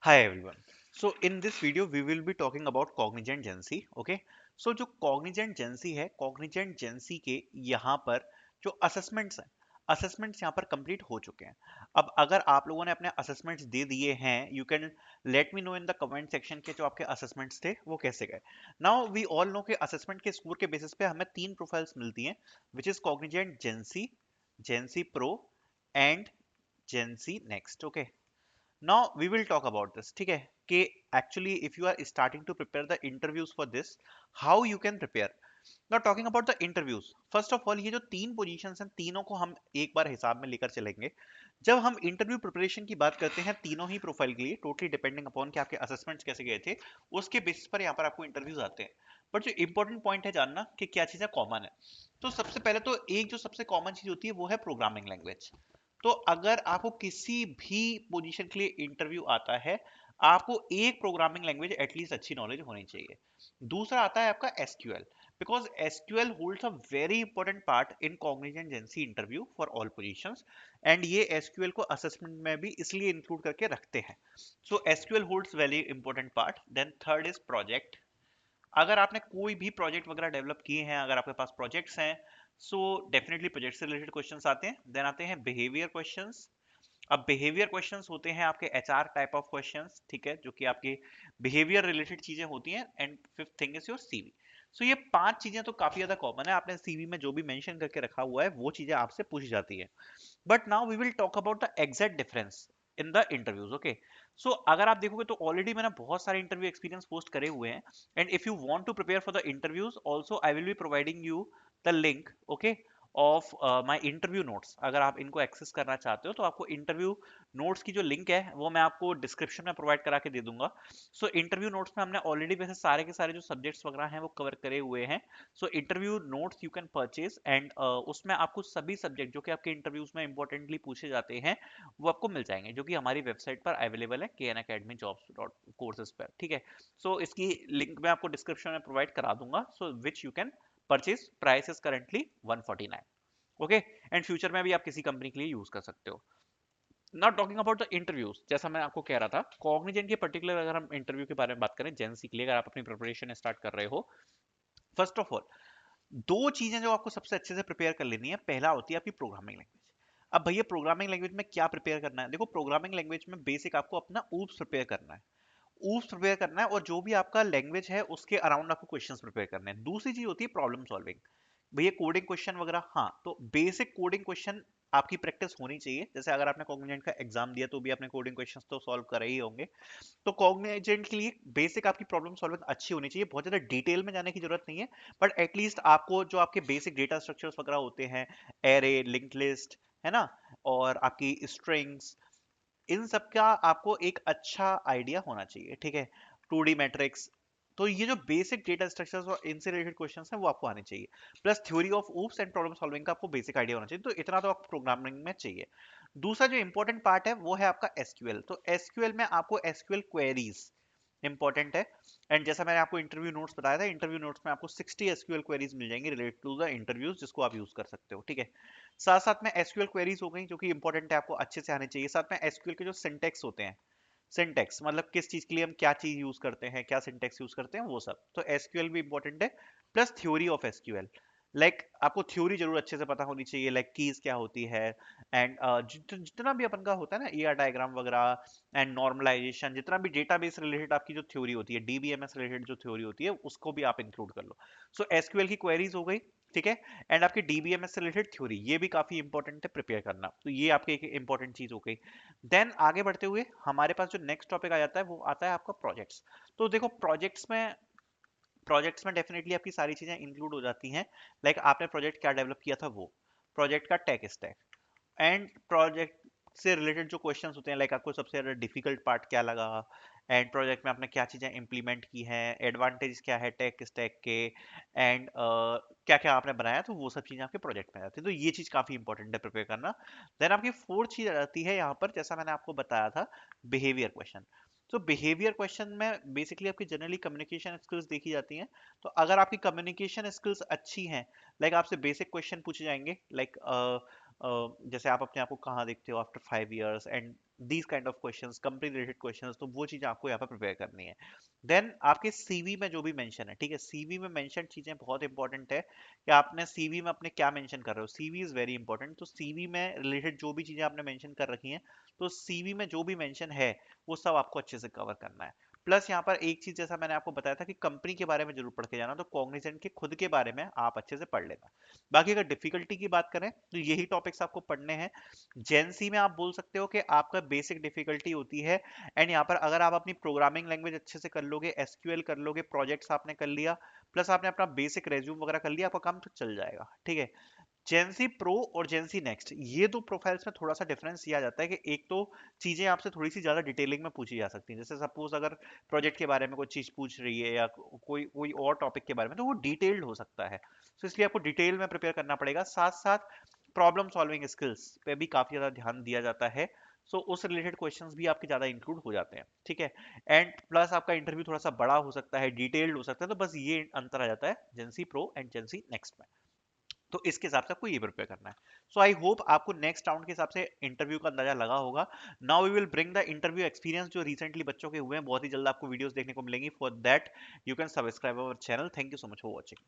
Hi everyone. So in this video we will be talking about Cognizant Gen Z. Okay. So जो Cognizant Gen Z है, Cognizant Gen Z के यहाँ पर जो assessments हैं, assessments यहाँ पर कंप्लीट हो चुके हैं. अब अगर आप लोगों ने अपने असेसमेंट्स दे दिए हैं, you can let me know in the comment section के जो आपके असेसमेंट्स थे वो कैसे गए. नाउ वी ऑल नो कि असेसमेंट के स्कोर के बेसिस पे हमें तीन प्रोफाइल्स मिलती हैं, which is Cognizant Gen Z Pro and Gen Z Next. Okay. Now we will talk about this. ठीक है कि actually if you are starting to prepare the interviews for this, how you can prepare. Now talking about the interviews, first of all ये जो तीन positions हैं तीनों को हम एक बार हिसाब में लेकर चलेंगे. जब हम इंटरव्यू प्रिपरेशन की बात करते हैं तीनों ही प्रोफाइल के लिए, टोटली डिपेंडिंग अपॉन कि आपके असेसमेंट्स कैसे गए थे, उसके बेसिस पर यहाँ पर आपको इंटरव्यूज आते हैं. बट जो इंपॉर्टेंट पॉइंट है जानना कि क्या चीज़ें कॉमन है. तो सबसे पहले तो एक जो सबसे कॉमन चीज़ होती है वो है प्रोग्रामिंग लैंग्वेज. तो अगर आपको किसी भी पोजीशन के लिए इंटरव्यू आता है, आपको एक प्रोग्रामिंग लैंग्वेज एटलीस्ट अच्छी नॉलेज होनी चाहिए. दूसरा आता है आपका SQL, because SQL holds a very important part in Cognizant GenC interview for all positions. And ये एसक्यूएल को असेसमेंट में भी इसलिए इंक्लूड करके रखते हैं. So SQL holds very important part. Then third is project. अगर आपने कोई भी प्रोजेक्ट वगैरह डेवलप किए हैं, अगर आपके पास प्रोजेक्ट्स हैं, सो डेफिनेटली प्रोजेक्ट से रिलेटेड क्वेश्चंस आते हैं. देन आते हैं बिहेवियर क्वेश्चंस. अब बिहेवियर क्वेश्चंस होते हैं आपके एचआर टाइप ऑफ क्वेश्चंस, ठीक है, जो कि आपकी बिहेवियर रिलेटेड चीजें होती हैं. And fifth thing is your CV. So ये पांच चीजें तो काफी ज्यादा कॉमन है, आपने सीवी में जो भी मेंशन करके रखा हुआ है वो चीजें आपसे पूछी जाती है. But now we will talk about the exact difference in the interviews. Okay. So अगर आप देखोगे तो ऑलरेडी मैंने बहुत सारे इंटरव्यू एक्सपीरियंस पोस्ट करे हुए हैं. And if you want to prepare for the interviews also I will be providing you the link, okay, of my interview notes. अगर आप इनको एक्सेस करना चाहते हो तो आपको इंटरव्यू नोट्स की जो लिंक है वो मैं आपको डिस्क्रिप्शन में प्रोवाइड करा के दे दूंगा. सो इंटरव्यू नोट्स में हमने ऑलरेडी वैसे सारे के सारे जो सब्जेक्ट्स वगैरह हैं वो कवर करे हुए हैं. So interview notes you can purchase and उसमें आपको सभी सब्जेक्ट जो कि आपके इंटरव्यूज में इंपॉर्टेंटली पूछे जाते हैं वो आपको मिल जाएंगे, जो कि हमारी वेबसाइट पर अवेलेबल है KN Academy Jobs कोर्सेज पर. ठीक है. सो इसकी लिंक मैं आपको डिस्क्रिप्शन में प्रोवाइड करा दूंगा, so which you can purchase. Price is currently 149. Okay. And future में भी आप किसी कंपनी के लिए यूज कर सकते हो. Not talking about the interviews, जैसा मैं आपको कह रहा था कॉग्निजेंट के पर्टिकुलर अगर हम इंटरव्यू के बारे में बात करें जेंसी के लिए, अगर आप अपनी प्रिपरेशन स्टार्ट कर रहे हो, फर्स्ट ऑफ ऑल दो चीजें जो आपको सबसे अच्छे से प्रिपेयर कर लेनी है. पहला होती है आपकी प्रोग्रामिंग लैंग्वेज. अब भैया प्रोग्रामिंग लैंग्वेज में क्या प्रिपेयर करना है? देखो प्रोग्रामिंग लैंग्वेज में बेसिक आपको अपना ऊप्स प्रिपेयर करना है. ऊप्स प्रिपेयर करना है और जो भी आपका लैंग्वेज है उसके अराउंड आपको क्वेश्चंस प्रिपेयर करने हैं. दूसरी चीज होती है प्रॉब्लम सॉल्विंग. भैया कोडिंग क्वेश्चन वगैरह, हाँ, तो बेसिक कोडिंग क्वेश्चन आपकी प्रैक्टिस होनी चाहिए. जैसे अगर आपने कॉग्निजेंट का एग्जाम दिया तो भी आपने कोडिंग क्वेश्चंस तो सॉल्व करे ही होंगे. तो कॉग्निजेंट के लिए बेसिक आपकी प्रॉब्लम सॉल्विंग अच्छी होनी चाहिए. बहुत ज्यादा डिटेल में जाने की जरूरत नहीं है, बट एटलीस्ट आपको जो आपके बेसिक डेटा स्ट्रक्चर्स वगैरह होते हैं, एरे, लिंक्ड लिस्ट, है ना, और आपकी स्ट्रिंग्स, इन सब का आपको एक अच्छा आइडिया होना चाहिए. ठीक है. 2D मैट्रिक्स, तो ये जो बेसिक डेटा स्ट्रक्चर्स और इनसे रिलेटेड क्वेश्चंस हैं वो आपको आने चाहिए. Plus theory of oops and problem solving का आपको बेसिक आइडिया होना चाहिए. तो इतना तो आपको प्रोग्रामिंग में चाहिए. दूसरा जो इंपॉर्टेंट पार्ट है वो है आपका एसक्यूएल. तो एसक्यूएल में आपको एसक्यूएल क्वेरीज इंपॉर्टेंट है. एंड जैसा मैंने आपको इंटरव्यू नोट्स बताया था, इंटरव्यू नोट्स में आपको 60 एसक्यूएल क्वेरीज मिल जाएंगी रिलेटेड टू द इंटरव्यूज, जिसको आप यूज कर सकते हो. ठीक है. साथ साथ में एसक्यूएल क्वेरीज हो गई जो कि इंपॉर्टेंट है, आपको अच्छे से आने चाहिए. साथ में एसक्यूएल के जो सिंटेक्स होते हैं, सिंटेक्स मतलब किस चीज के लिए हम क्या चीज यूज करते हैं, क्या सिंटेक्स यूज करते हैं, वो सब. तो एसक्यूएल भी इंपॉर्टेंट है. Plus theory of SQL, like आपको थ्योरी जरूर अच्छे से पता होनी चाहिए, लाइक कीज क्या होती है. एंड जितना भी अपन का होता है ना ईआर डायग्राम वगैरह, एंड नॉर्मलाइजेशन, जितना भी डेटाबेस रिलेटेड आपकी जो थ्योरी होती है, डीबीएमएस रिलेटेड जो थ्योरी होती है, उसको भी आप इंक्लूड कर लो. सो एसक्यूएल की क्वेरीज हो गई. ठीक है. एंड आपकी डीबीएमएस से रिलेटेड थ्योरी, ये भी काफी इंपॉर्टेंट है प्रिपेयर करना. तो ये आपकी एक इंपॉर्टेंट चीज हो गई. देन आगे बढ़ते हुए हमारे पास जो नेक्स्ट टॉपिक आ जाता है वो आता है आपका प्रोजेक्ट्स. तो देखो प्रोजेक्ट्स में डेफिनेटली आपकी सारी चीजें इंक्लूड हो जाती हैं. लाइक आपने प्रोजेक्ट क्या डेवलप किया था, वो प्रोजेक्ट का टेक स्टैक, एंड प्रोजेक्ट से रिलेटेड जो क्वेश्चंस होते हैं, लाइक आपको सबसे ज्यादा डिफिकल्ट पार्ट क्या लगा, एंड प्रोजेक्ट में आपने क्या चीजें इंप्लीमेंट की हैं, एडवांटेज क्या है टेक स्टैक के, एंड क्या क्या आपने बनाया, तो वो सब चीजें आपके प्रोजेक्ट में आती है. तो ये चीज काफी इंपॉर्टेंट है प्रिपेयर करना. देन आपकी फोर्थ चीज आ जाती है यहाँ पर, जैसा मैंने आपको बताया था, बिहेवियर क्वेश्चन. तो बिहेवियर क्वेश्चन में बेसिकली आपकी जनरली कम्युनिकेशन स्किल्स देखी जाती हैं. तो अगर आपकी कम्युनिकेशन स्किल्स अच्छी हैं, लाइक आपसे बेसिक क्वेश्चन पूछे जाएंगे, लाइक जैसे आप अपने आप को कहाँ देखते हो after 5 years and these kind of questions, company related questions, तो वो चीजें आपको यहाँ पर प्रिपेयर करनी है। देन आपके सीवी में जो भी मेंशन है, ठीक है, सीवी में मेंशन चीजें बहुत इंपॉर्टेंट है कि आपने सीवी में अपने क्या मेंशन कर रहे हो। CV is very important. तो सीवी में रिलेटेड जो भी चीजें आपने मेंशन कर रखी हैं, तो सीवी में जो भी मेंशन है वो सब आपको अच्छे से कवर करना है। प्लस यहाँ पर एक चीज जैसा मैंने आपको बताया था कि कंपनी के बारे में जरूर पढ़ के जाना, तो कॉग्निजेंट के खुद के बारे में आप अच्छे से पढ़ लेना। बाकी अगर डिफिकल्टी की बात करें तो यही टॉपिक्स आपको पढ़ने हैं। जेएनसी में आप बोल सकते हो कि आपका बेसिक डिफिकल्टी होती है, एंड यहाँ पर अगर आप अपनी प्रोग्रामिंग लैंग्वेज अच्छे से कर लोगे, एसक्यूएल कर लोगे, प्रोजेक्ट्स आपने कर लिया, प्लस आपने अपना बेसिक रेज्यूम वगैरह कर लिया, आपका काम तो चल जाएगा, ठीक है। जेंसी प्रो और जेंसी नेक्स्ट, ये दो प्रोफाइल्स में थोड़ा सा डिफरेंस किया जाता है कि एक तो चीजें आपसे थोड़ी सी ज्यादा डिटेलिंग में पूछी जा सकती हैं। जैसे सपोज अगर प्रोजेक्ट के बारे में कोई चीज पूछ रही है या कोई कोई और टॉपिक के बारे में, तो वो डिटेल्ड हो सकता है, तो इसलिए आपको डिटेल में प्रिपेयर करना पड़ेगा। साथ साथ प्रॉब्लम सॉल्विंग स्किल्स पे भी काफी ज्यादा ध्यान दिया जाता है, सो उस रिलेटेड क्वेश्चंस भी आपके ज्यादा इंक्लूड हो जाते हैं, ठीक है। एंड प्लस आपका इंटरव्यू थोड़ा सा बड़ा हो सकता है, डिटेल्ड हो सकता है, तो बस ये अंतर आ जाता है जेंसी प्रो एंड जेंसी नेक्स्ट में। तो इसके हिसाब से आपको ये प्रिपेयर करना है। सो आई होप आपको नेक्स्ट राउंड के हिसाब से इंटरव्यू का अंदाजा लगा होगा। Now we will bring the interview experience जो रिसेंटली बच्चों के हुए हैं, बहुत ही जल्द आपको वीडियोस देखने को मिलेंगी। For that you can subscribe our channel. Thank you so much for watching.